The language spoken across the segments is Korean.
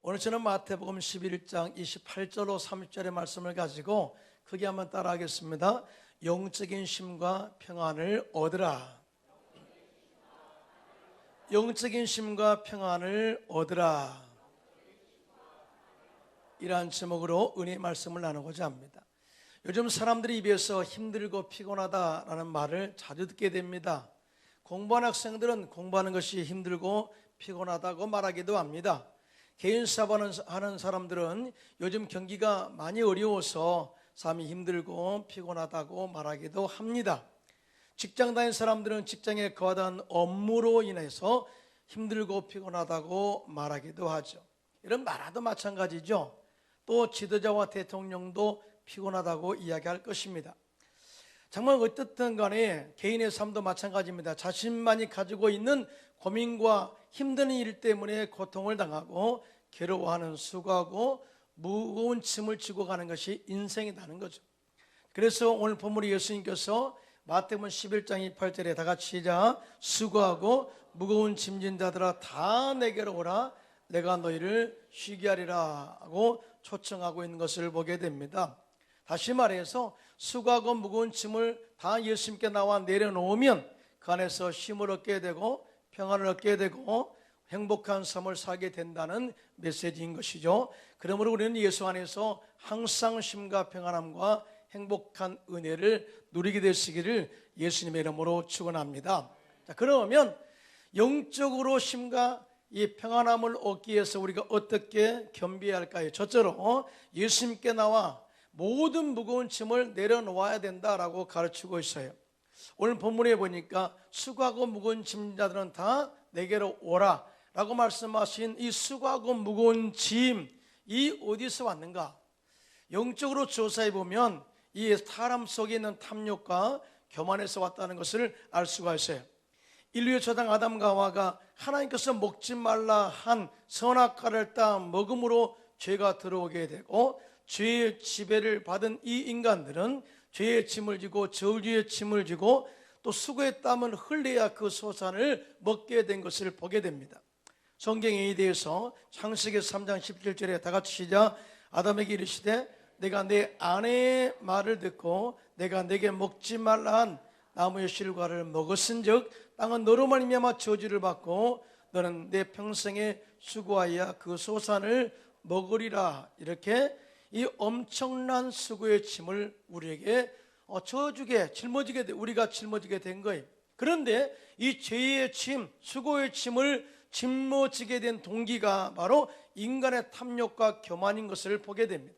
오늘 저는 마태복음 11장 28절로 30절의 말씀을 가지고 크게 한번 따라하겠습니다. 영적인 쉼과 평안을 얻으라. 영적인 쉼과 평안을 얻으라. 이러한 제목으로 은혜의 말씀을 나누고자 합니다. 요즘 사람들이 입에서 힘들고 피곤하다라는 말을 자주 듣게 됩니다. 공부하는 학생들은 공부하는 것이 힘들고 피곤하다고 말하기도 합니다. 개인 사업하는 사람들은 요즘 경기가 많이 어려워서 삶이 힘들고 피곤하다고 말하기도 합니다. 직장 다니는 사람들은 직장에 거하던 업무로 인해서 힘들고 피곤하다고 말하기도 하죠. 이런 말도 마찬가지죠. 또 지도자와 대통령도 피곤하다고 이야기할 것입니다. 정말 어떻든 간에 개인의 삶도 마찬가지입니다. 자신만이 가지고 있는 고민과 힘든 일 때문에 고통을 당하고 괴로워하는, 수고하고 무거운 짐을 지고 가는 것이 인생이라는 거죠. 그래서 오늘 본문에 예수님께서 마태복음 11장 28절에 다 같이 시작. 수고하고 무거운 짐진 자들아 다 내게로 오라 내가 너희를 쉬게 하리라 하고 초청하고 있는 것을 보게 됩니다. 다시 말해서 수고하고 무거운 짐을 다 예수님께 나와 내려놓으면 그 안에서 쉼을 얻게 되고 평안을 얻게 되고 행복한 삶을 살게 된다는 메시지인 것이죠. 그러므로 우리는 예수 안에서 항상 쉼과 평안함과 행복한 은혜를 누리게 되시기를 예수님의 이름으로 축원합니다. 자, 그러면 영적으로 쉼과 이 평안함을 얻기 위해서 우리가 어떻게 겸비해야 할까요? 첫째로 예수님께 나와 모든 무거운 짐을 내려놓아야 된다라고 가르치고 있어요. 오늘 본문에 보니까 수고하고 무거운 짐자들은 다 내게로 오라 라고 말씀하신 이 수고하고 무거운 짐, 이 어디서 왔는가? 영적으로 조사해 보면 이 사람 속에 있는 탐욕과 교만에서 왔다는 것을 알 수가 있어요. 인류의 조상 아담과 하와가 하나님께서 먹지 말라 한 선악과를 따 먹음으로 죄가 들어오게 되고 죄의 지배를 받은 이 인간들은 죄의 짐을 지고 저주의 짐을 지고 또 수고의 땀을 흘려야 그 소산을 먹게 된 것을 보게 됩니다. 성경에 대해서 창세기 3장 17절에 다 같이 시작. 아담에게 이르시되 내가 내 아내의 말을 듣고 내가 내게 먹지 말라 한 나무의 실과를 먹었은즉 땅은 너로 말미암아 저주를 받고 너는 내 평생에 수고하여 그 소산을 먹으리라. 이렇게 이 엄청난 수고의 짐을 우리에게 우리가 짊어지게 된 거예요. 그런데 이 죄의 짐, 수고의 짐을 짊어지게 된 동기가 바로 인간의 탐욕과 교만인 것을 보게 됩니다.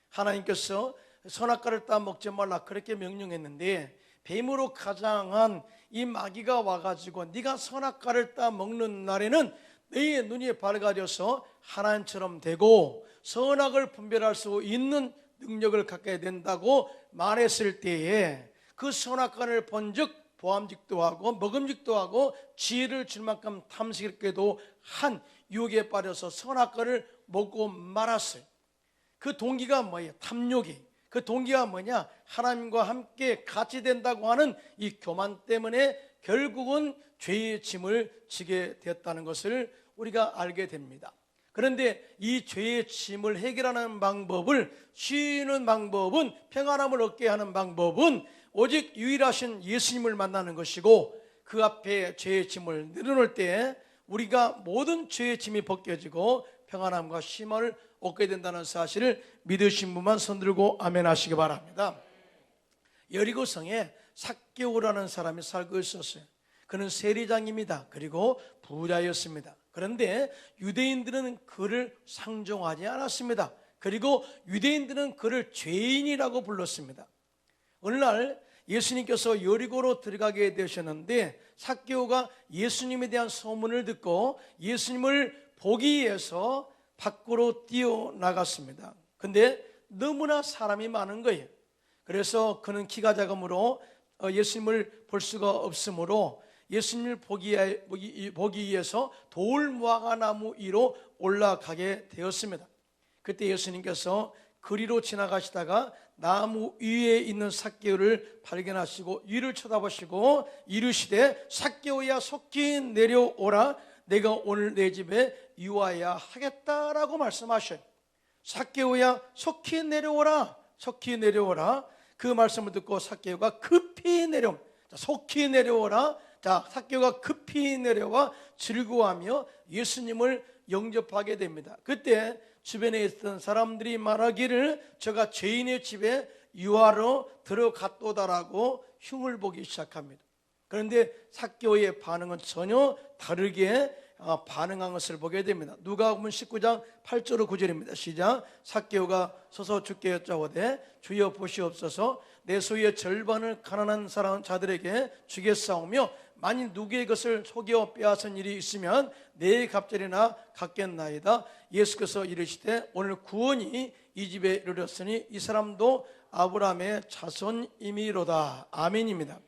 하나님께서 선악과를 따 먹지 말라 그렇게 명령했는데 뱀으로 가장한 이 마귀가 와가지고 네가 선악과를 따 먹는 날에는 너의 눈이 밝아져서 하나님처럼 되고 선악을 분별할 수 있는 능력을 갖게 된다고 말했을 때에 그 선악과를 본즉 보암직도 하고 먹음직도 하고 지혜를 줄 만큼 탐스럽게도 한 유혹에 빠져서 선악과를 먹고 말았어요. 그 동기가 뭐예요? 탐욕이. 그 동기가 뭐냐? 하나님과 함께 같이 된다고 하는 이 교만 때문에 결국은 죄의 짐을 지게 되었다는 것을 우리가 알게 됩니다. 그런데 이 죄의 짐을 해결하는 방법을, 쉬는 방법은, 평안함을 얻게 하는 방법은 오직 유일하신 예수님을 만나는 것이고 그 앞에 죄의 짐을 내려놓을 때 우리가 모든 죄의 짐이 벗겨지고 평안함과 쉼을 얻게 된다는 사실을 믿으신 분만 손들고 아멘 하시기 바랍니다. 여리고성에 삭개오라는 사람이 살고 있었어요. 그는 세리장입니다. 그리고 부자였습니다. 그런데 유대인들은 그를 상종하지 않았습니다. 그리고 유대인들은 그를 죄인이라고 불렀습니다. 어느 날 예수님께서 여리고로 들어가게 되셨는데 삭개오가 예수님에 대한 소문을 듣고 예수님을 보기 위해서 밖으로 뛰어나갔습니다. 근데 너무나 사람이 많은 거예요. 그래서 그는 키가 작으므로 예수님을 볼 수가 없으므로 예수님을 보기 위해서 돌무화과나무 위로 올라가게 되었습니다. 그때 예수님께서 그리로 지나가시다가 나무 위에 있는 삭개오를 발견하시고 위를 쳐다보시고 이르시되 삭개오야 속히 내려오라 내가 오늘 내 집에 유하여야 하겠다라고 말씀하셔요. 삭개오야 속히 내려오라, 속히 내려오라. 그 말씀을 듣고 삭개오가 급히 내려옵니다. 속히 내려오라. 자, 삭개오가 급히 내려와 즐거워하며 예수님을 영접하게 됩니다. 그때 주변에 있던 사람들이 말하기를 저가 죄인의 집에 유하러 들어갔도다라고 흉을 보기 시작합니다. 그런데 삭개오의 반응은 전혀 다르게 반응한 것을 보게 됩니다. 누가복음 19장 8절로 9절입니다. 시작. 삭개오가 서서 주께 여짜오되 주여 보시옵소서, 내 소유의 절반을 가난한 사람 자들에게 주겠사오며 만일 누구의 것을 속여 빼앗은 일이 있으면 네 갑절이나 갚겠나이다. 예수께서 이르시되 오늘 구원이 이 집에 이르렀으니 이 사람도 아브라함의 자손임이로다. 아멘입니다.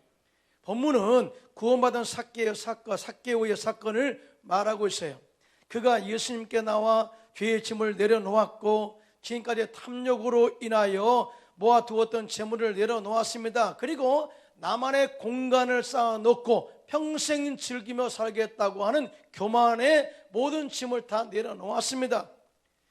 본문은 구원받은 삭개오의 사건을 말하고 있어요. 그가 예수님께 나와 죄의 짐을 내려놓았고 지금까지 탐욕으로 인하여 모아두었던 재물을 내려놓았습니다. 그리고 나만의 공간을 쌓아놓고 평생 즐기며 살겠다고 하는 교만의 모든 짐을 다 내려놓았습니다.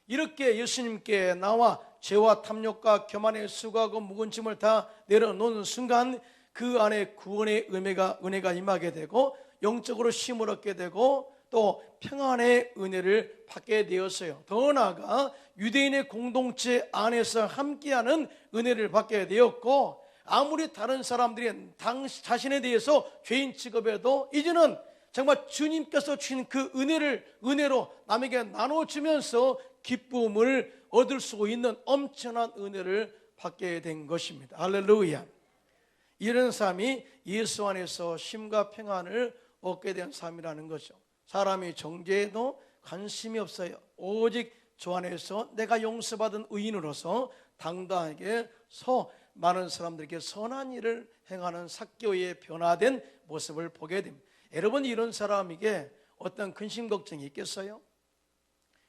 이렇게 예수님께 나와 죄와 탐욕과 교만의 수고하고 묵은 짐을 다 내려놓는 순간 그 안에 구원의 은혜가 임하게 되고 영적으로 힘을 얻게 되고 또 평안의 은혜를 받게 되었어요. 더 나아가 유대인의 공동체 안에서 함께하는 은혜를 받게 되었고, 아무리 다른 사람들이 자신에 대해서 죄인 취급해도 이제는 정말 주님께서 주신 그 은혜로 남에게 나눠주면서 기쁨을 얻을 수 있는 엄청난 은혜를 받게 된 것입니다. 할렐루야. 이런 삶이 예수 안에서 쉼과 평안을 얻게 된 삶이라는 거죠. 사람이 정죄에도 관심이 없어요. 오직 주 안에서 내가 용서받은 의인으로서 당당하게 많은 사람들에게 선한 일을 행하는 삭개오의 변화된 모습을 보게 됩니다. 여러분, 이런 사람에게 어떤 근심 걱정이 있겠어요?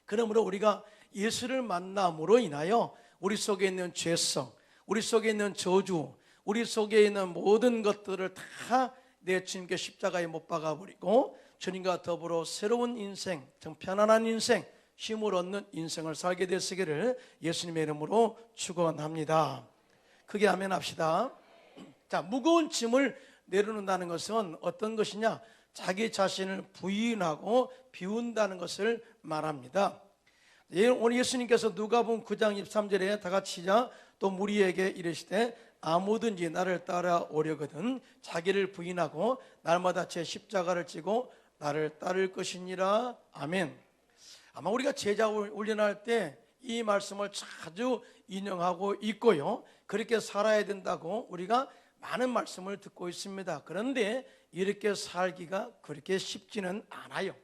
그러므로 우리가 예수를 만남으로 인하여 우리 속에 있는 죄성, 우리 속에 있는 저주, 우리 속에 있는 모든 것들을 다 내 주님께 십자가에 못 박아버리고 주님과 더불어 새로운 인생, 정 편안한 인생, 힘을 얻는 인생을 살게 되시기를 예수님의 이름으로 축원합니다. 크게 아멘 합시다. 자, 무거운 짐을 내려놓는다는 것은 어떤 것이냐? 자기 자신을 부인하고 비운다는 것을 말합니다. 오늘 예수님께서 누가복음 9장 23절에 다 같이 시작. 또 무리에게 이르시되 아무든지 나를 따라오려거든 자기를 부인하고 날마다 제 십자가를 지고 나를 따를 것이니라. 아멘. 아마 우리가 제자 훈련할 때 이 말씀을 자주 인용하고 있고요, 그렇게 살아야 된다고 우리가 많은 말씀을 듣고 있습니다. 그런데 이렇게 살기가 그렇게 쉽지는 않아요.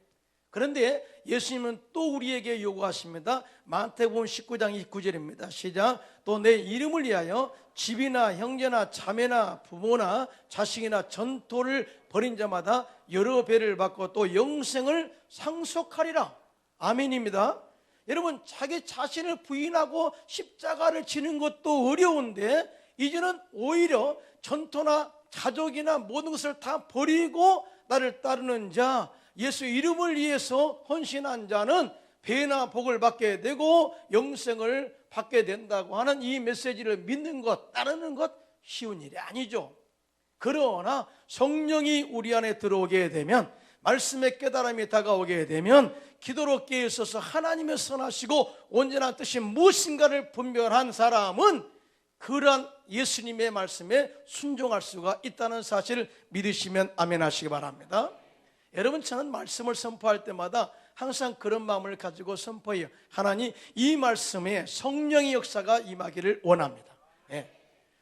그런데 예수님은 또 우리에게 요구하십니다. 마태복음 19장 29절입니다. 시작. 또 내 이름을 위하여 집이나 형제나 자매나 부모나 자식이나 전토를 벌인 자마다 여러 배를 받고 또 영생을 상속하리라. 아멘입니다. 여러분, 자기 자신을 부인하고 십자가를 지는 것도 어려운데 이제는 오히려 전토나 가족이나 모든 것을 다 버리고 나를 따르는 자, 예수 이름을 위해서 헌신한 자는 배나 복을 받게 되고 영생을 받게 된다고 하는 이 메시지를 믿는 것, 따르는 것 쉬운 일이 아니죠. 그러나 성령이 우리 안에 들어오게 되면, 말씀의 깨달음이 다가오게 되면 기도로 깨어 있어서 하나님의 선하시고 온전한 뜻이 무엇인가를 분별한 사람은 그러한 예수님의 말씀에 순종할 수가 있다는 사실을 믿으시면 아멘 하시기 바랍니다. 여러분, 저는 말씀을 선포할 때마다 항상 그런 마음을 가지고 선포해요. 하나님, 이 말씀에 성령의 역사가 임하기를 원합니다.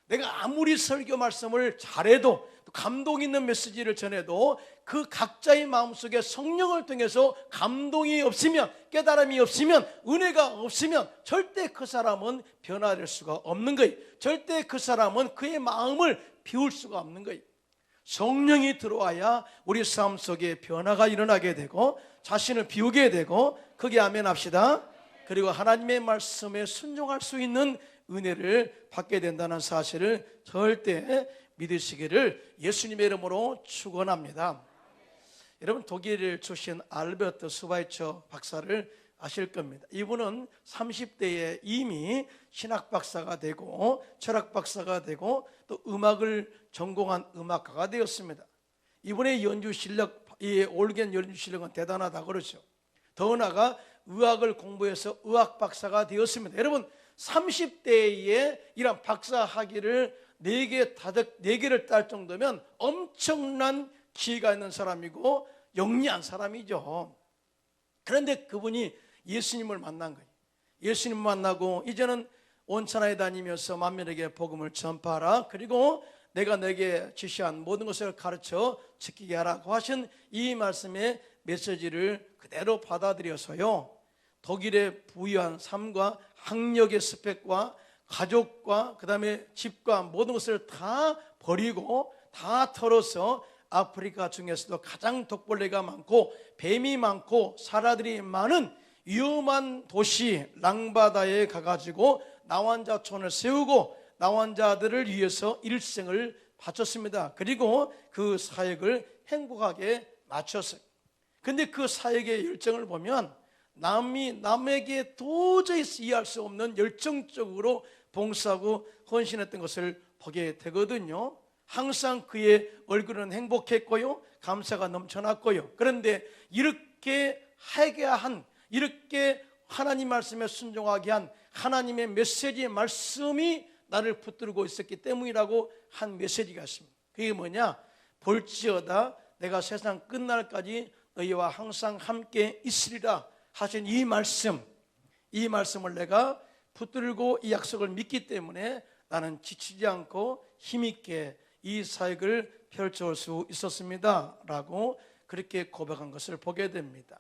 내가 아무리 설교 말씀을 잘해도, 감동 있는 메시지를 전해도 그 각자의 마음속에 성령을 통해서 감동이 없으면, 깨달음이 없으면, 은혜가 없으면 절대 그 사람은 변화될 수가 없는 거예요. 절대 그 사람은 그의 마음을 비울 수가 없는 거예요. 성령이 들어와야 우리 삶 속에 변화가 일어나게 되고 자신을 비우게 되고, 크게 아멘 합시다. 그리고 하나님의 말씀에 순종할 수 있는 은혜를 받게 된다는 사실을 절대 믿으시기를 예수님의 이름으로 축원합니다. 여러분 독일 출신 알베르트 스바이처 박사를 아실 겁니다. 이분은 30대에 이미 신학 박사가 되고 철학 박사가 되고 또 음악을 전공한 음악가가 되었습니다. 이분의 연주 실력, 이 올겐 연주 실력은 대단하다 그러죠. 더 나아가 의학을 공부해서 의학 박사가 되었습니다. 여러분 30대에 이런 박사 학위를 4개를 딸 정도면 엄청난 지혜가 있는 사람이고 영리한 사람이죠. 그런데 그분이 예수님을 만난 거예요. 예수님 만나고 이제는 온천하에 다니면서 만민에게 복음을 전파하라. 그리고 내가 내게 지시한 모든 것을 가르쳐 지키게 하라고 하신 이 말씀의 메시지를 그대로 받아들여서요, 독일의 부유한 삶과 학력의 스펙과 가족과 그 다음에 집과 모든 것을 다 버리고 다 털어서 아프리카 중에서도 가장 독벌레가 많고 뱀이 많고 사라들이 많은 위험한 도시 랑바다에 가가지고 나환자촌을 세우고 나환자들을 위해서 일생을 바쳤습니다. 그리고 그 사역을 행복하게 마쳤어요. 근데 그 사역의 열정을 보면 남에게 도저히 이해할 수 없는 열정적으로 봉사하고 헌신했던 것을 보게 되거든요. 항상 그의 얼굴은 행복했고요, 감사가 넘쳐났고요. 그런데 이렇게 회개한, 이렇게 하나님 말씀에 순종하게 한 하나님의 메시지의 말씀이 나를 붙들고 있었기 때문이라고 한 메시지가 있습니다. 그게 뭐냐? 볼지어다 내가 세상 끝날까지 너희와 항상 함께 있으리라 하신 이 말씀을 내가 붙들고 이 약속을 믿기 때문에 나는 지치지 않고 힘있게 이 사역을 펼쳐올 수 있었습니다 라고 그렇게 고백한 것을 보게 됩니다.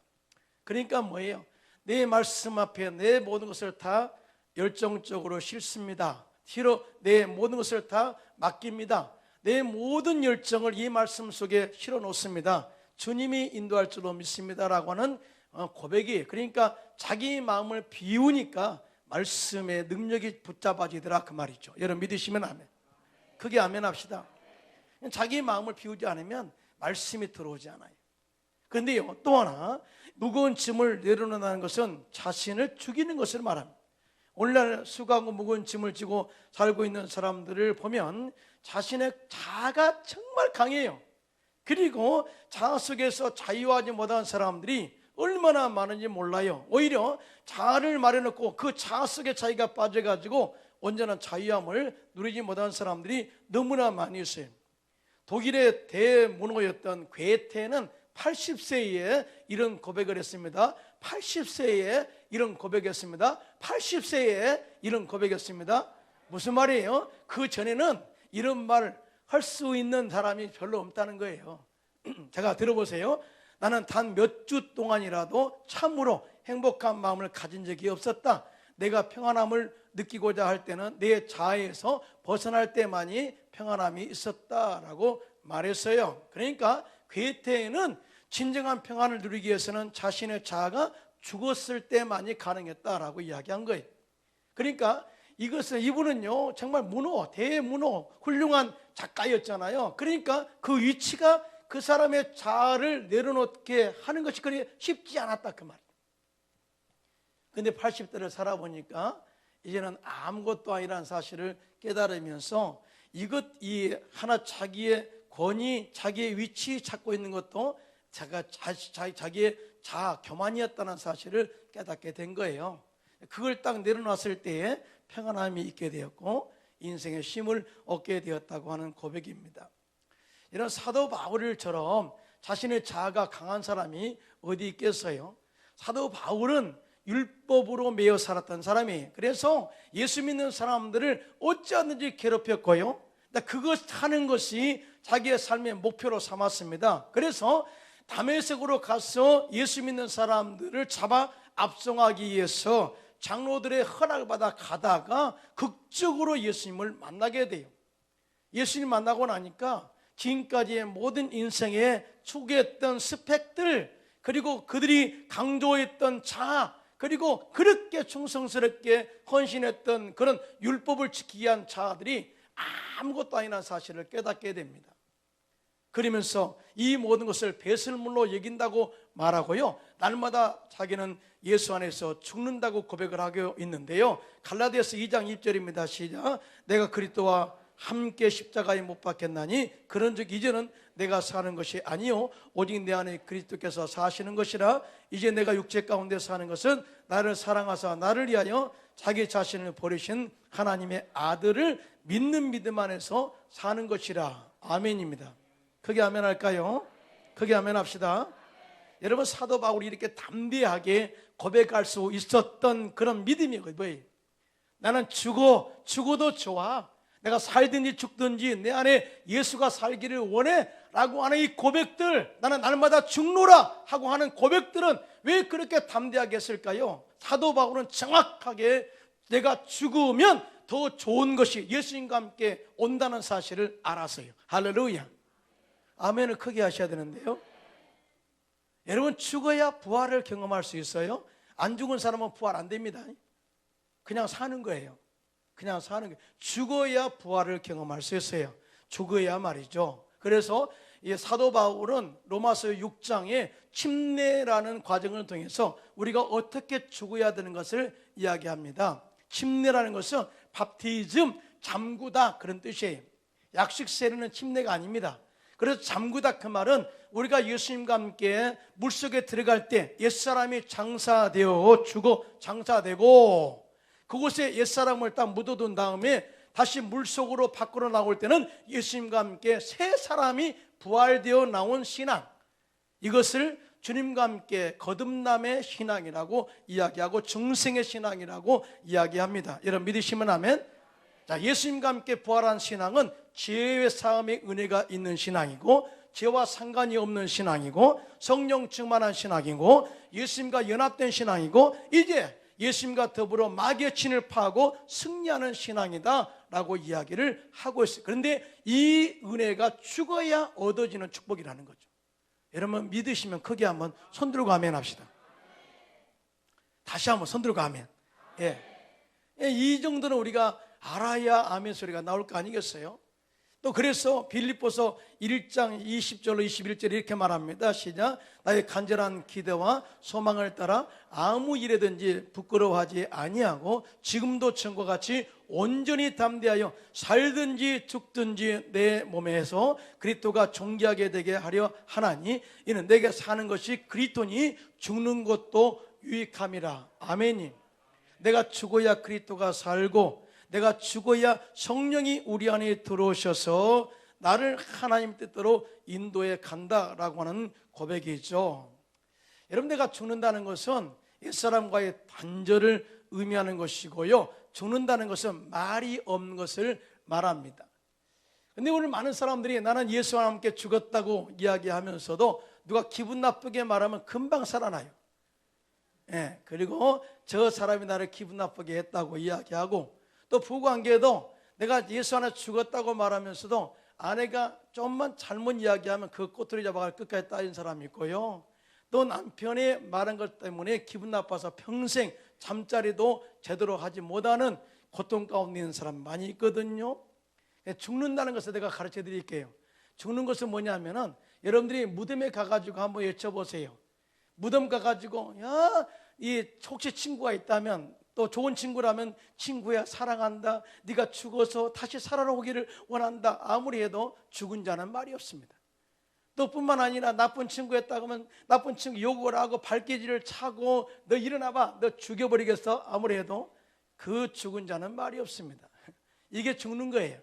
그러니까 뭐예요? 내 말씀 앞에 내 모든 것을 다 열정적으로 싣습니다. 뒤로 내 모든 것을 다 맡깁니다. 내 모든 열정을 이 말씀 속에 실어 놓습니다. 주님이 인도할 줄로 믿습니다 라고 하는 고백이, 그러니까 자기 마음을 비우니까 말씀의 능력이 붙잡아지더라 그 말이죠. 여러분 믿으시면 아멘. 그게 아멘 합시다. 자기 마음을 비우지 않으면 말씀이 들어오지 않아요. 그런데요, 또 하나 무거운 짐을 내려놓는다는 것은 자신을 죽이는 것을 말합니다. 오늘날 수고하고 무거운 짐을 지고 살고 있는 사람들을 보면 자신의 자아가 정말 강해요. 그리고 자아 속에서 자유하지 못한 사람들이 얼마나 많은지 몰라요. 오히려 자아를 마련해놓고 그 자아 속에 자기가 빠져가지고 온전한 자유함을 누리지 못한 사람들이 너무나 많이 있어요. 독일의 대문호였던 괴테는 80세에 이런 고백을 했습니다. 80세에 이런 고백했습니다. 80세에 이런 고백했습니다. 무슨 말이에요? 그 전에는 이런 말을 할 수 있는 사람이 별로 없다는 거예요. 제가 들어보세요. 나는 단 몇 주 동안이라도 참으로 행복한 마음을 가진 적이 없었다. 내가 평안함을 느끼고자 할 때는 내 자아에서 벗어날 때만이 평안함이 있었다라고 말했어요. 그러니까 괴테는 진정한 평안을 누리기 위해서는 자신의 자아가 죽었을 때만이 가능했다라고 이야기한 거예요. 그러니까 이분은요 정말 대문호 훌륭한 작가였잖아요. 그러니까 그 위치가 그 사람의 자아를 내려놓게 하는 것이 그리 쉽지 않았다 그 말이에요. 근데 80대를 살아보니까 이제는 아무것도 아니라는 사실을 깨달으면서 이 하나 자기의 권위, 자기의 위치 찾고 있는 것도 자기의 자아 교만이었다는 사실을 깨닫게 된 거예요. 그걸 딱 내려놨을 때에 평안함이 있게 되었고 인생의 쉼을 얻게 되었다고 하는 고백입니다. 이런 사도 바울처럼 자신의 자아가 강한 사람이 어디 있겠어요? 사도 바울은 율법으로 매여 살았던 사람이에요. 그래서 예수 믿는 사람들을 어찌하든지 괴롭혔고요, 그것 하는 것이 자기의 삶의 목표로 삼았습니다. 그래서 다메섹으로 가서 예수 믿는 사람들을 잡아 압송하기 위해서 장로들의 허락을 받아 가다가 극적으로 예수님을 만나게 돼요. 예수님 만나고 나니까 지금까지의 모든 인생에 추구했던 스펙들, 그리고 그들이 강조했던 자아, 그리고 그렇게 충성스럽게 헌신했던 그런 율법을 지키기 위한 자아들이 아무것도 아니라는 사실을 깨닫게 됩니다. 그러면서 이 모든 것을 배설물로 여긴다고 말하고요, 날마다 자기는 예수 안에서 죽는다고 고백을 하고 있는데요, 갈라디아서 2장 2절입니다. 시작. 내가 그리스도와 함께 십자가에 못 박혔나니 그런즉 이제는 내가 사는 것이 아니요 오직 내 안에 그리스도께서 사시는 것이라. 이제 내가 육체 가운데 사는 것은 나를 사랑하사 나를 위하여 자기 자신을 버리신 하나님의 아들을 믿는 믿음 안에서 사는 것이라. 아멘입니다. 크게 아멘 할까요? 크게 아멘 합시다. 여러분, 사도 바울이 이렇게 담대하게 고백할 수 있었던 그런 믿음이 뭐예요? 나는 죽어도 좋아, 내가 살든지 죽든지 내 안에 예수가 살기를 원해 라고 하는 이 고백들, 나는 날마다 죽노라 하고 하는 고백들은 왜 그렇게 담대하게 했을까요? 사도 바울은 정확하게 내가 죽으면 더 좋은 것이 예수님과 함께 온다는 사실을 알았어요. 할렐루야. 아멘을 크게 하셔야 되는데요, 여러분, 죽어야 부활을 경험할 수 있어요. 안 죽은 사람은 부활 안 됩니다. 그냥 사는 거예요. 그냥 사는 거예요. 죽어야 부활을 경험할 수 있어요. 죽어야 말이죠. 그래서 이 사도 바울은 로마서 6장에 침례라는 과정을 통해서 우리가 어떻게 죽어야 되는 것을 이야기합니다. 침례라는 것은 밥티즘, 잠그다 그런 뜻이에요. 약식 세례는 침례가 아닙니다. 그래서 잠그다, 그 말은 우리가 예수님과 함께 물속에 들어갈 때 옛사람이 장사되어 죽어 장사되고 그곳에 옛사람을 딱 묻어둔 다음에 다시 물속으로 밖으로 나올 때는 예수님과 함께 새 사람이 부활되어 나온 신앙, 이것을 주님과 함께 거듭남의 신앙이라고 이야기하고 중생의 신앙이라고 이야기합니다. 여러분 믿으시면 아멘. 자, 예수님과 함께 부활한 신앙은 죄의 사함의 은혜가 있는 신앙이고 죄와 상관이 없는 신앙이고 성령 충만한 신앙이고 예수님과 연합된 신앙이고 이제 예수님과 더불어 마귀의 진을 파하고 승리하는 신앙이다 라고 이야기를 하고 있어요. 그런데 이 은혜가 죽어야 얻어지는 축복이라는 거죠. 여러분 믿으시면 크게 한번 손들고 아멘 합시다. 다시 한번 손들고 아멘. 예. 이 정도는 우리가 알아야 아멘 소리가 나올 거 아니겠어요? 또 그래서 빌립보서 1장 20절로 21절 이렇게 말합니다. 시작. 나의 간절한 기대와 소망을 따라 아무 일에든지 부끄러워하지 아니하고 지금도 전과 같이 온전히 담대하여 살든지 죽든지 내 몸에서 그리스도가 존귀하게 되게 하려 하나니 이는 내게 사는 것이 그리스도니 죽는 것도 유익함이라. 아멘이. 내가 죽어야 그리스도가 살고 내가 죽어야 성령이 우리 안에 들어오셔서 나를 하나님 뜻대로 인도해 간다라고 하는 고백이죠. 여러분, 내가 죽는다는 것은 옛사람과의 단절을 의미하는 것이고요, 죽는다는 것은 말이 없는 것을 말합니다. 그런데 오늘 많은 사람들이 나는 예수와 함께 죽었다고 이야기하면서도 누가 기분 나쁘게 말하면 금방 살아나요. 예, 그리고 저 사람이 나를 기분 나쁘게 했다고 이야기하고, 또 부부관계에도 내가 예수 안에 죽었다고 말하면서도 아내가 좀만 잘못 이야기하면 그 꼬투리 잡아가 끝까지 따진 사람이 있고요, 또 남편이 말한 것 때문에 기분 나빠서 평생 잠자리도 제대로 하지 못하는 고통 가운데 있는 사람 많이 있거든요. 죽는다는 것을 내가 가르쳐 드릴게요. 죽는 것은 뭐냐면은 여러분들이 무덤에 가가지고 한번 여쭤보세요. 무덤 가가지고 이 혹시 친구가 있다면, 또 좋은 친구라면 친구야 사랑한다, 네가 죽어서 다시 살아오기를 원한다, 아무리 해도 죽은 자는 말이 없습니다. 또 뿐만 아니라 나쁜 친구였다고 하면 나쁜 친구 욕을 하고 발기지를 차고 너 일어나봐, 너 죽여버리겠어, 아무리 해도 그 죽은 자는 말이 없습니다. 이게 죽는 거예요.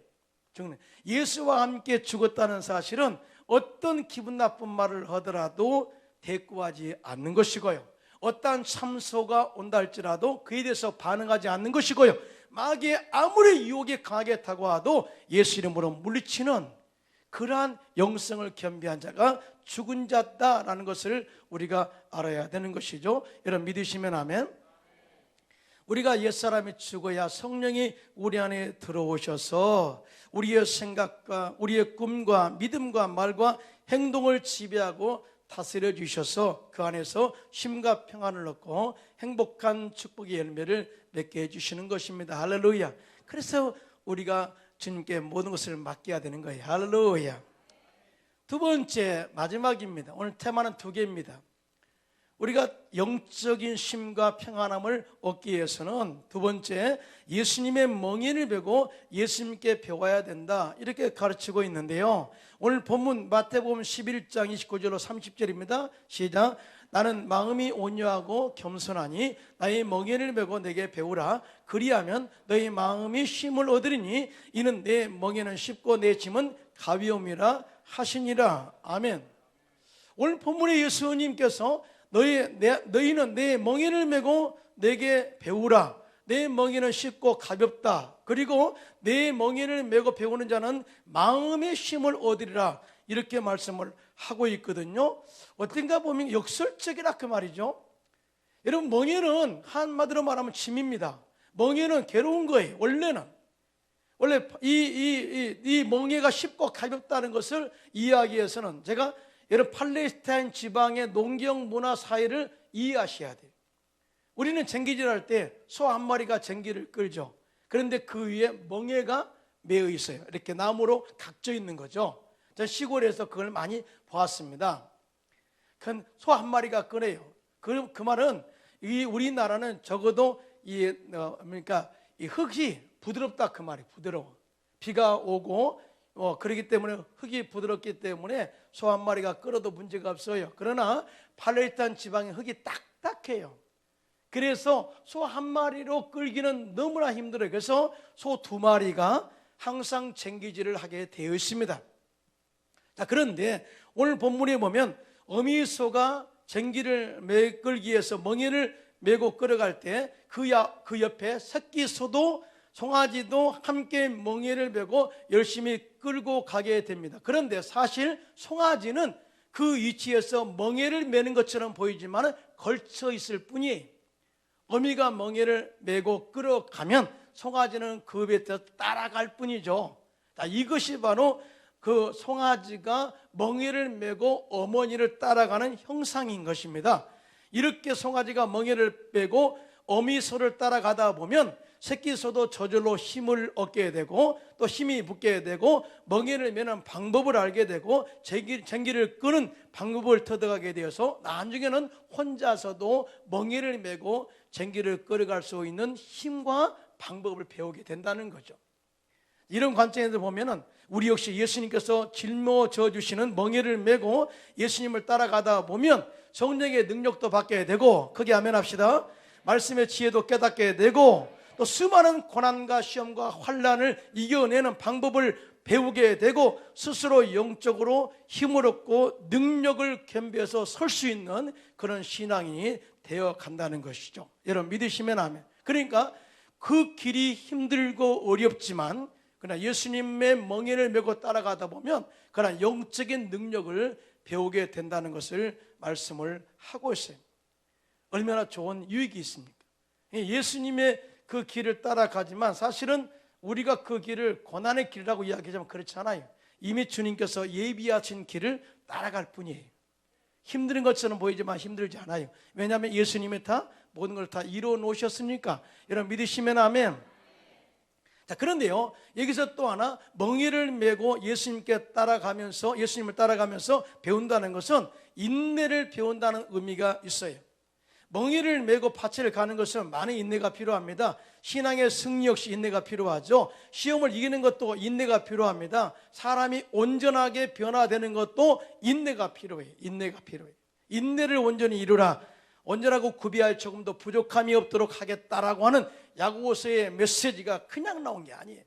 죽는. 예수와 함께 죽었다는 사실은 어떤 기분 나쁜 말을 하더라도 대꾸하지 않는 것이고요, 어떠한 참소가 온다 할지라도 그에 대해서 반응하지 않는 것이고요, 마귀의 아무리 유혹이 강하게 다가와도 예수 이름으로 물리치는 그러한 영성을 겸비한 자가 죽은 자다라는 것을 우리가 알아야 되는 것이죠. 여러분 믿으시면 아멘. 우리가 옛사람이 죽어야 성령이 우리 안에 들어오셔서 우리의 생각과 우리의 꿈과 믿음과 말과 행동을 지배하고 다스려 주셔서 그 안에서 쉼과 평안을 얻고 행복한 축복의 열매를 맺게 해주시는 것입니다. 할렐루야. 그래서 우리가 주님께 모든 것을 맡겨야 되는 거예요. 할렐루야. 두 번째, 마지막입니다. 오늘 테마는 두 개입니다. 우리가 영적인 쉼과 평안함을 얻기 위해서는 두 번째, 예수님의 멍에를 베고 예수님께 배워야 된다, 이렇게 가르치고 있는데요. 오늘 본문 마태복음 11장 29절로 30절입니다. 시작. 나는 마음이 온유하고 겸손하니 나의 멍에를 메고 내게 배우라. 그리하면 너희 마음이 쉼을 얻으리니 이는 내 멍에는 쉽고 내 짐은 가벼움이라 하시니라. 아멘. 오늘 본문의 예수님께서 너희는 내 멍에를 메고 내게 배우라. 내 멍에는 쉽고 가볍다. 그리고 내 멍에를 메고 배우는 자는 마음의 쉼을 얻으리라. 이렇게 말씀을 하고 있거든요. 어떤가 보면 역설적이라 그 말이죠. 여러분, 멍에는 한마디로 말하면 짐입니다. 멍에는 괴로운 거예요. 원래 이 멍에가 쉽고 가볍다는 것을 이야기해서는 제가 여러분 팔레스타인 지방의 농경 문화 사회를 이해하셔야 돼요. 우리는 쟁기질할 때 소 한 마리가 쟁기를 끌죠. 그런데 그 위에 멍에가 매어 있어요. 이렇게 나무로 각져 있는 거죠. 저 시골에서 그걸 많이 보았습니다. 큰 소 한 마리가 끄네요. 그 말은 우리나라는 적어도 이 흙이 부드럽다 그 말이 부드러워. 비가 오고 그렇기 때문에 흙이 부드럽기 때문에 소 한 마리가 끌어도 문제가 없어요. 그러나 팔레스타인 지방의 흙이 딱딱해요. 그래서 소 한 마리로 끌기는 너무나 힘들어요. 그래서 소 두 마리가 항상 쟁기질을 하게 되어 있습니다. 자, 그런데 오늘 본문에 보면 어미소가 쟁기를 끌기 위해서 멍에를 메고 끌어갈 때 그 옆에 새끼소도 송아지도 함께 멍에를 메고 열심히 끌고 가게 됩니다. 그런데 사실 송아지는 그 위치에서 멍에를 메는 것처럼 보이지만 걸쳐 있을 뿐이에요. 어미가 멍에를 메고 끌어가면 송아지는 그 밑에서 따라갈 뿐이죠. 자, 이것이 바로 그 송아지가 멍에를 메고 어머니를 따라가는 형상인 것입니다. 이렇게 송아지가 멍에를 메고 어미소를 따라가다 보면 새끼소도 저절로 힘을 얻게 되고 또 힘이 붙게 되고 멍에를 메는 방법을 알게 되고 쟁기를 끄는 방법을 터득하게 되어서 나중에는 혼자서도 멍에를 메고 쟁기를 끌어갈 수 있는 힘과 방법을 배우게 된다는 거죠. 이런 관점에서 보면은 우리 역시 예수님께서 짊어져 주시는 멍에를 메고 예수님을 따라가다 보면 성령의 능력도 받게 되고, 크게 아멘 합시다. 말씀의 지혜도 깨닫게 되고, 또 수많은 고난과 시험과 환난을 이겨내는 방법을 배우게 되고 스스로 영적으로 힘을 얻고 능력을 겸비해서 설 수 있는 그런 신앙이 되어 간다는 것이죠. 여러분 믿으시면 아멘. 그러니까 그 길이 힘들고 어렵지만 그러나 예수님의 멍에를 메고 따라가다 보면 그러나 영적인 능력을 배우게 된다는 것을 말씀을 하고 있어요. 얼마나 좋은 유익이 있습니까? 예수님의 그 길을 따라가지만 사실은 우리가 그 길을 고난의 길이라고 이야기하자면 그렇지 않아요. 이미 주님께서 예비하신 길을 따라갈 뿐이에요. 힘든 것처럼 보이지만 힘들지 않아요. 왜냐하면 예수님이 다 모든 걸 다 이루어 놓으셨으니까. 여러분 믿으시면 아멘. 자, 그런데요, 여기서 또 하나 멍에를 메고 예수님을 따라가면서 배운다는 것은 인내를 배운다는 의미가 있어요. 멍에를 메고 밭을 가는 것은 많은 인내가 필요합니다. 신앙의 승리 역시 인내가 필요하죠. 시험을 이기는 것도 인내가 필요합니다. 사람이 온전하게 변화되는 것도 인내가 필요해요. 인내를 온전히 이루라. 온전하고 구비할 조금도 부족함이 없도록 하겠다라고 하는 야고보서의 메시지가 그냥 나온 게 아니에요.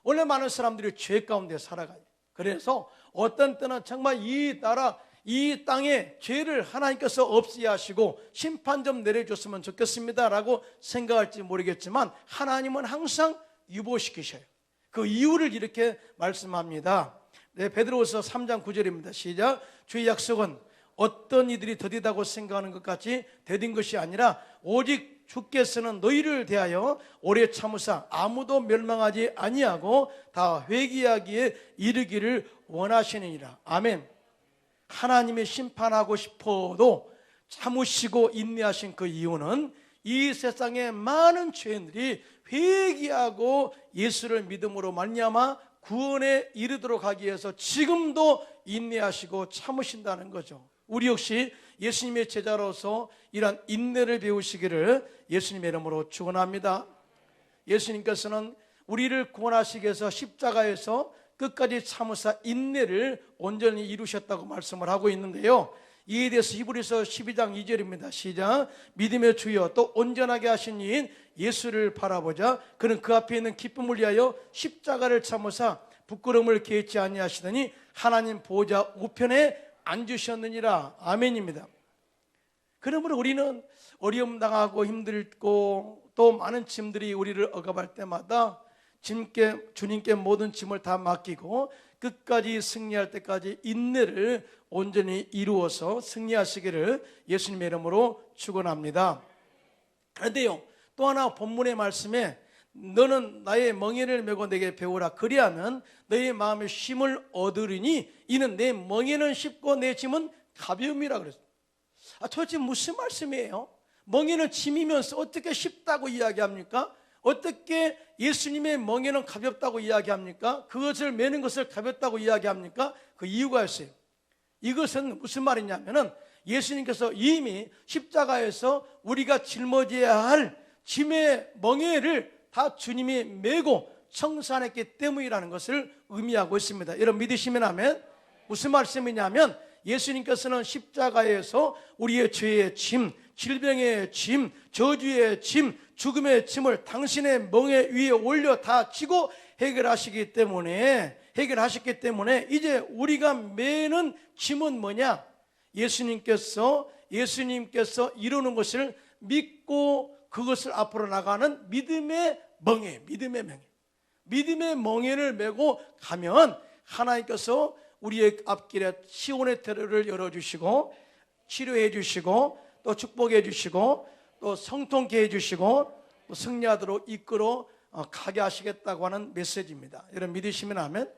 원래 많은 사람들이 죄 가운데 살아가요. 그래서 어떤 때는 정말 이 나라 이 땅에 죄를 하나님께서 없이 하시고 심판 좀 내려줬으면 좋겠습니다라고 생각할지 모르겠지만 하나님은 항상 유보시키셔요. 그 이유를 이렇게 말씀합니다. 베드로후서 3장 9절입니다. 시작. 주의 약속은 어떤 이들이 더디다고 생각하는 것 같이 더딘 것이 아니라 오직 주께서는 너희를 대하여 오래 참으사 아무도 멸망하지 아니하고 다 회개하기에 이르기를 원하시느니라. 아멘. 하나님이 심판하고 싶어도 참으시고 인내하신 그 이유는 이 세상의 많은 죄인들이 회개하고 예수를 믿음으로 말미암아 구원에 이르도록 하기 위해서 지금도 인내하시고 참으신다는 거죠. 우리 역시 예수님의 제자로서 이러한 인내를 배우시기를 예수님의 이름으로 축원합니다. 예수님께서는 우리를 구원하시기 위해서 십자가에서 끝까지 참으사 인내를 온전히 이루셨다고 말씀을 하고 있는데요, 이에 대해서 히브리서 12장 2절입니다. 시작. 믿음의 주여 또 온전하게 하신 이인 예수를 바라보자. 그는 그 앞에 있는 기쁨을 위하여 십자가를 참으사 부끄러움을 개의치 아니하시더니 하나님 보좌 우편에 앉으셨느니라. 아멘입니다. 그러므로 우리는 어려움 당하고 힘들고 또 많은 짐들이 우리를 억압할 때마다 주님께 모든 짐을 다 맡기고 끝까지 승리할 때까지 인내를 온전히 이루어서 승리하시기를 예수님의 이름으로 축원합니다. 그런데요, 또 하나 본문의 말씀에 너는 나의 멍에를 메고 내게 배우라. 그리하면 너의 마음의 쉼을 얻으리니 이는 내 멍에는 쉽고 내 짐은 가벼움이라 그랬어요. 도대체 무슨 말씀이에요? 멍에는 짐이면서 어떻게 쉽다고 이야기합니까? 어떻게 예수님의 멍에는 가볍다고 이야기합니까? 그것을 메는 것을 가볍다고 이야기합니까? 그 이유가 있어요. 이것은 무슨 말이냐면은 예수님께서 이미 십자가에서 우리가 짊어져야 할 짐의 멍에를 다 주님이 메고 청산했기 때문이라는 것을 의미하고 있습니다. 여러분 믿으시면 아멘. 무슨 말씀이냐면 예수님께서는 십자가에서 우리의 죄의 짐, 질병의 짐, 저주의 짐, 죽음의 짐을 당신의 멍에 위에 올려 다 지고 해결하셨기 때문에 이제 우리가 메는 짐은 뭐냐? 예수님께서 이루는 것을 믿고 그것을 앞으로 나가는 믿음의 멍에를 메고 가면 하나님께서 우리의 앞길에 시온의 테러를 열어주시고 치료해 주시고 또 축복해 주시고 또 성통케 해주시고 또 승리하도록 이끌어 가게 하시겠다고 하는 메시지입니다. 여러분 믿으시면 아멘.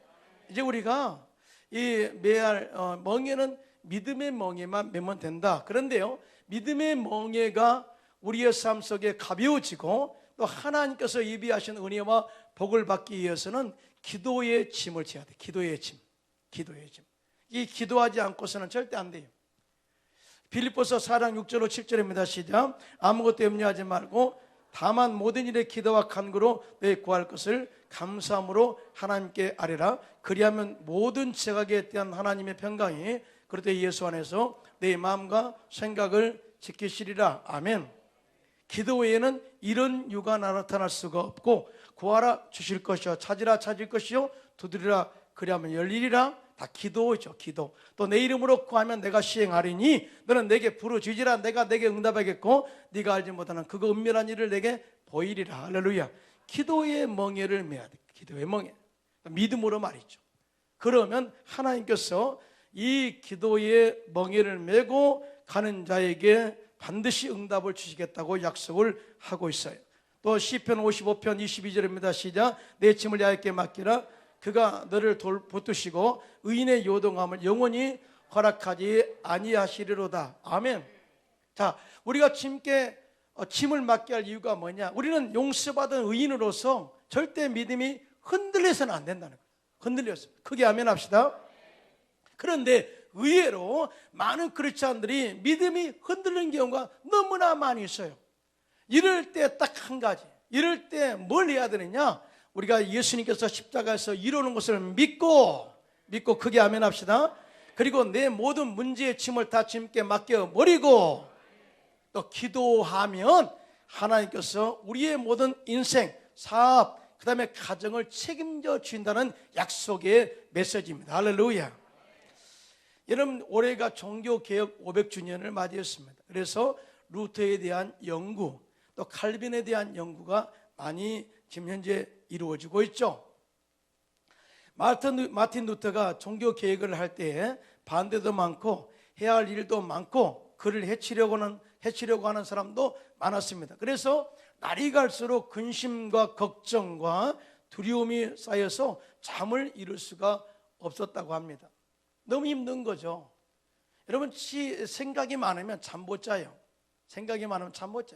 이제 우리가 이 매할 멍에는 믿음의 멍에만 메면 된다. 그런데요, 믿음의 멍에가 우리의 삶 속에 가벼워지고 또 하나님께서 예비하신 은혜와 복을 받기 위해서는 기도의 짐을 져야 돼. 기도의 짐. 이 기도하지 않고서는 절대 안 돼요. 빌립보서 4장 6절로 7절입니다. 시작. 아무것도 염려하지 말고 다만 모든 일에 기도와 간구로 내 구할 것을 감사함으로 하나님께 아뢰라. 그리하면 모든 제각에 대한 하나님의 평강이 그리스도 예수 안에서 내 마음과 생각을 지키시리라. 아멘. 기도 외에는 이런 유가 나타날 수가 없고 구하라 주실 것이요 찾으라 찾을 것이요 두드리라 그리하면 열리리라. 다 기도죠. 기도. 또 내 이름으로 구하면 내가 시행하리니 너는 내게 부르짖으라. 내가 내게 응답하겠고 네가 알지 못하는 그거 은밀한 일을 내게 보이리라. 할렐루야. 기도의 멍에를 메야 돼. 기도의 멍에. 믿음으로 말이죠. 그러면 하나님께서 이 기도의 멍에를 메고 가는 자에게 반드시 응답을 주시겠다고 약속을 하고 있어요. 또 시편 55편 22절입니다. 시작. 내 짐을 야곱께 맡기라. 그가 너를 붙드시고 의인의 요동함을 영원히 허락하지 아니하시리로다. 아멘. 자, 우리가 짐을 맡게 할 이유가 뭐냐? 우리는 용서받은 의인으로서 절대 믿음이 흔들려서는 안 된다는 거예요. 흔들려서. 크게 아멘 합시다. 그런데 의외로 많은 크리스찬들이 믿음이 흔들리는 경우가 너무나 많이 있어요. 이럴 때 딱 한 가지. 이럴 때 뭘 해야 되느냐? 우리가 예수님께서 십자가에서 이루는 것을 믿고 크게 아멘 합시다. 그리고 내 모든 문제의 짐을 다 주님께 맡겨버리고 또 기도하면 하나님께서 우리의 모든 인생, 사업, 그 다음에 가정을 책임져 주신다는 약속의 메시지입니다. 할렐루야. 여러분 올해가 종교개혁 500주년을 맞이했습니다. 그래서 루터에 대한 연구 또 칼빈에 대한 연구가 많이 지금 현재 이루어지고 있죠. 마틴 루터가 종교개혁을 할 때 반대도 많고 해야 할 일도 많고 그를 해치려고 하는 사람도 많았습니다. 그래서 날이 갈수록 근심과 걱정과 두려움이 쌓여서 잠을 이룰 수가 없었다고 합니다. 너무 힘든 거죠. 여러분 생각이 많으면 잠 못 자요.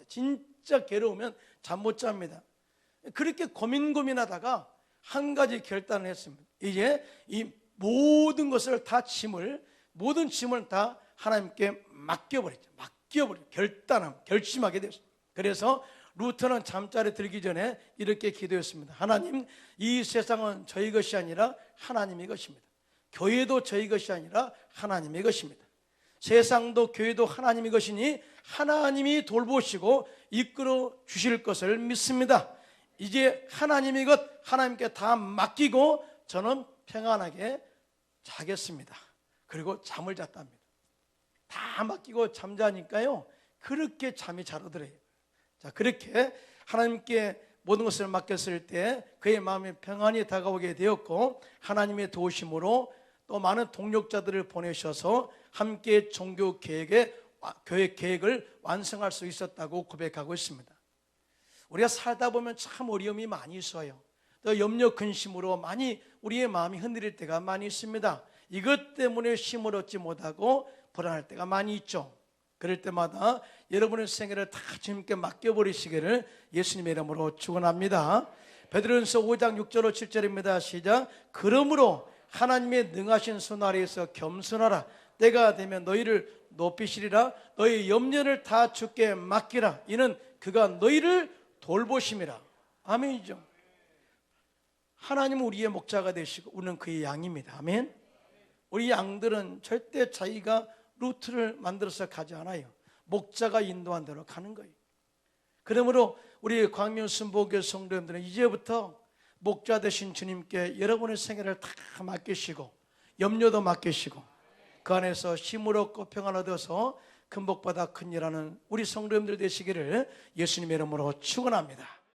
진짜 괴로우면 잠 못 잡니다. 그렇게 고민하다가 한 가지 결단을 했습니다. 이제 이 모든 것을 다 모든 짐을 다 하나님께 맡겨버렸죠. 결심하게 되었습니다. 그래서 루터는 잠자리 들기 전에 이렇게 기도했습니다. 하나님, 이 세상은 저희 것이 아니라 하나님의 것입니다. 교회도 저희 것이 아니라 하나님의 것입니다. 세상도 교회도 하나님의 것이니 하나님이 돌보시고 이끌어 주실 것을 믿습니다. 이제 하나님의 것 하나님께 다 맡기고 저는 평안하게 자겠습니다. 그리고 잠을 잤답니다. 다 맡기고 잠자니까요, 그렇게 잠이 잘 오더래요. 자, 그렇게 하나님께 모든 것을 맡겼을 때 그의 마음에 평안이 다가오게 되었고, 하나님의 도우심으로 또 많은 동력자들을 보내셔서 함께 종교 교회 계획을 완성할 수 있었다고 고백하고 있습니다. 우리가 살다 보면 참 어려움이 많이 있어요. 또 염려 근심으로 많이 우리의 마음이 흔들릴 때가 많이 있습니다. 이것 때문에 쉼을 얻지 못하고 불안할 때가 많이 있죠. 그럴 때마다 여러분의 생애를 다 주님께 맡겨버리시기를 예수님의 이름으로 축원합니다. 베드로전서 5장 6절로 7절입니다. 시작. 그러므로 하나님의 능하신 손 아래에서 겸손하라. 때가 되면 너희를 높이시리라. 너희 염려를 다 주께 맡기라. 이는 그가 너희를 돌보심이라. 아멘이죠. 하나님은 우리의 목자가 되시고 우리는 그의 양입니다. 아멘. 우리 양들은 절대 자기가 루트를 만들어서 가지 않아요. 목자가 인도한 대로 가는 거예요. 그러므로 우리 광명 순복교 성도님들은 이제부터 목자 되신 주님께 여러분의 생애를 다 맡기시고 염려도 맡기시고 그 안에서 힘을 얻고 평안 얻어서 큰 복받아 큰 일하는 우리 성도님들 되시기를 예수님의 이름으로 축원합니다.